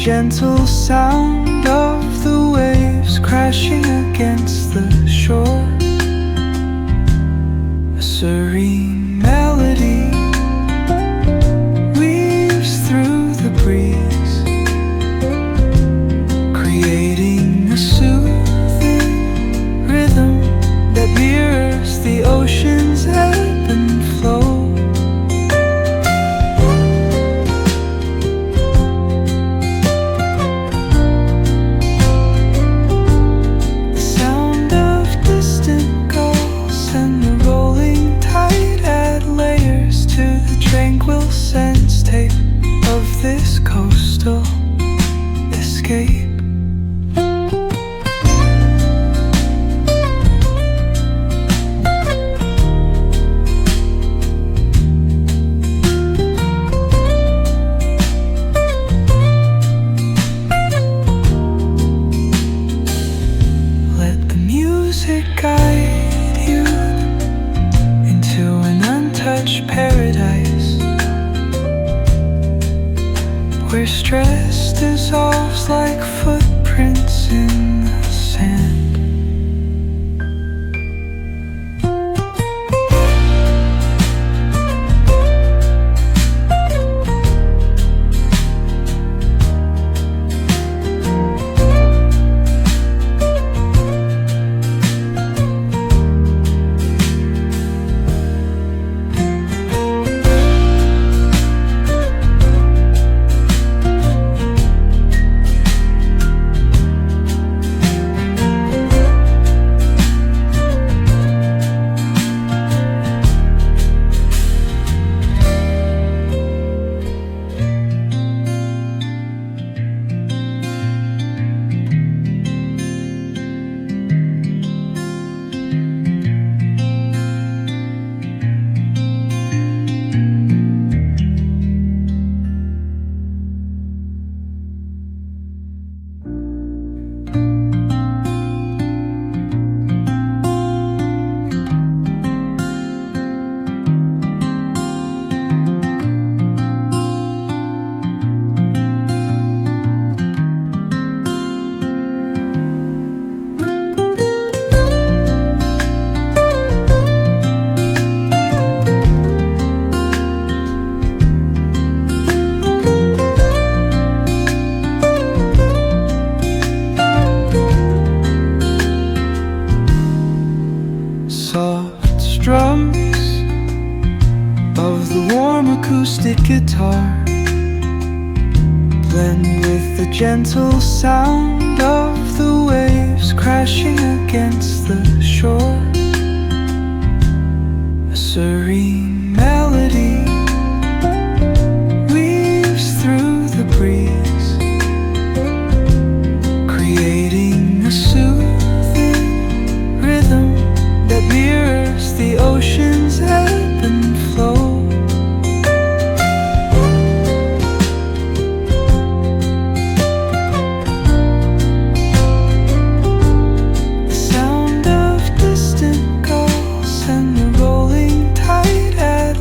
gentle sound of the waves crashing against the shore. A serene melody weaves through the breeze, creating a soothing rhythm that mirrors the ocean's ebb and flow. Tranquil sense tape of this coastal escape. Let the music guide you into an untouched paradise, where stress dissolves like footprints in the sand. Soft strums of the warm acoustic guitar blend with the gentle sound